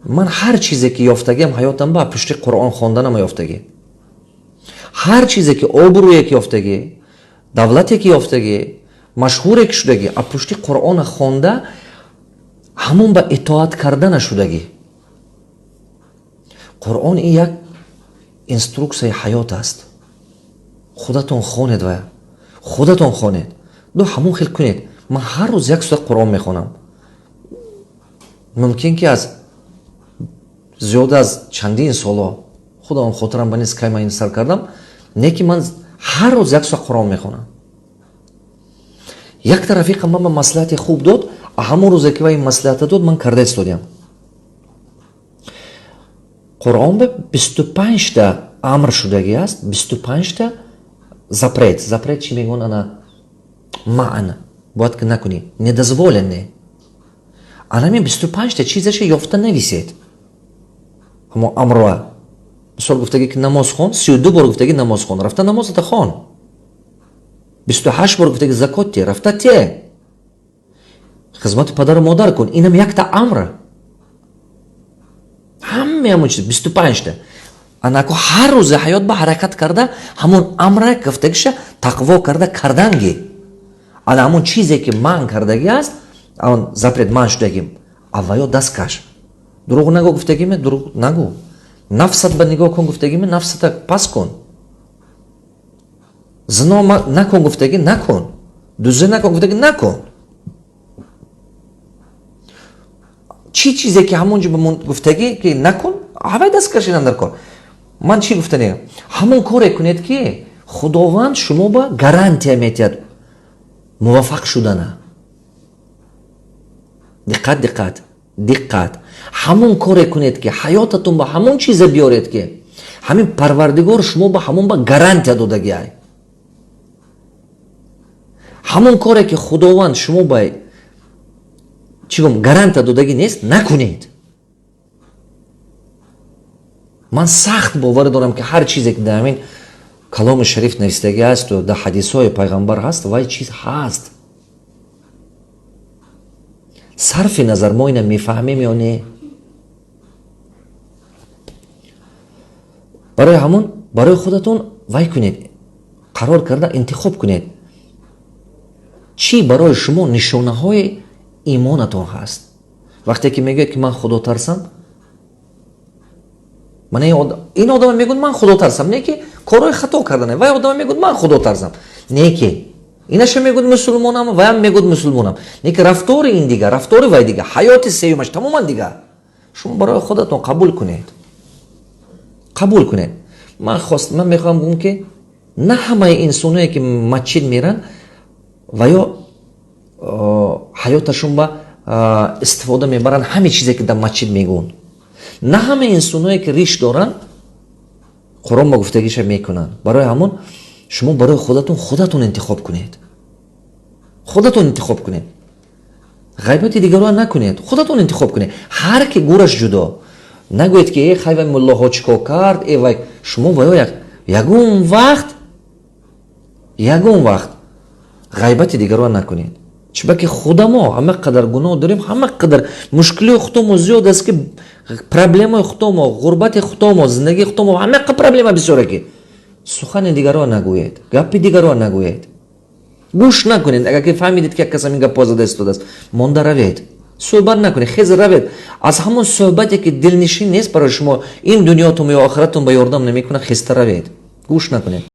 من هر چیزی که یافتگیم حیاتم با پشت قرآن خواندنم یافتگی. هر چیزی که آبرویی که یافتگی، دولتی که یافتگی، مشهوری که شدگی، از پشت قرآن خوانده همون به اطاعت کردن شدگی. قرآن این یک اینستروکسیون حیات است. خودتون خوانید و خودتون خوانید. دو همون خیل کنید. من هر روز یک سوره قرآن میخونم. ممکن که از زیاد از چندین سالا خودم خاطرم به نیست که من این سر کردم، نه که من هر روز یک سوره قرآن میخونم. یک رفیق من مصلحت خوب داد، همون روزی که این مصلحت داد من کرده استودیم. قرآن به 25 تا امر شدگی است، 25 تا запрет. Запрет چی میگن؟ انا معنا باید که نکنی، ندازوлене. انا می 25 تا چیزش یافته نویسید. همون امر مثال گفتگی که نماز خون، 32 بار گفتگی نماز خون، رفته نماز تا خون. 28 بار گفتگی زکات تی، رفته تی. خدمت پدر و مادر کن، اینم یک تا امر. همون چیز 25 تا. انا کو هر روز حیات به حرکت کرده همون امر گفتگیش تقوا کرده کردنگی. انا همون چیزی که من کردگی است، اون запрет من شدگیم. اوایو دست کش. دروغ نگو گفتگیم، دروغ نگو. نفست به نگاه کن گفتگیم، نفست پس کن. زنا نکن گفتگی نکن. دوزه نکن گفتگی نکن. چیزی که همونجا به من گفتگی که نکن، اوای دست کشیدن در کار. من چی گفتنیم؟ همون کار کنید که خداوند شما با گارانتی میتید موفق شدن. دقت. همون کار کنید که حیاتتون با همون چیز بیارید که همین پروردگار شما با همون با گارانتی دادگی ای. همون کاری که خداوند شما با چیگم گارانتی دادگی نیست نکنید. من سخت باور دارم که هر چیزی که در همین کلام شریف نوشتگی است و در حدیث های پیغمبر هست و چیز هست. صرف نظر ما اینو میفهمیم یا نه؟ برای همون برای خودتون وای کنید، قرار کرده انتخاب کنید چی برای شما نشانه های ایمانتون هست. وقتی که میگه که من خدا ترسم، من این آدم میگه من خدا ترسم، نه که کارهای خطا کردنه. وای آدم میگه من خدا ترسم، نه که اینش میگه مسلمانم و هم میگه مسلمانم، نه که رفتار این دیگه، رفتار وای دیگه، حیات سیومش تماما دیگه. شما برای خودتون قبول کنید. من میخوام بگم که نه همه انسانایی که مسجد میرن و یا حیاتشون با استفاده میبرن همه چیزی که در مسجد میگن. نه همه انسانایی که ریش دارن قرآن با گفتگیش میکنن. برای همون شما برای خودتون انتخاب کنید. غیبت دیگران نکنید. خودتون انتخاب کنید. هر کی گورش جدا. نگوید که ای خیلی ملا ها چیکار کرد، ای وای. شما باید یگون وقت غیبت دیگران نکنید. چرا که خود ما همه قدر گناه داریم، همه قدر مشکلی خودمون زیاد است که پرابلم خودمون، غربت خودمون، زندگی خودمون، همه پرابلم بسیاره که سخن دیگران نگویید، گپ دیگران نگویید، گوش نکنید. اگر که فهمیدید که کسی میگه پاز دست است، مونده روید، صحبت نکنید، خیز روید. از همون صحبتی که دلنشین نیست برای شما این دنیاتون یا آخرتون به یاردم نمیکنه، خسته روید، گوش نکنید.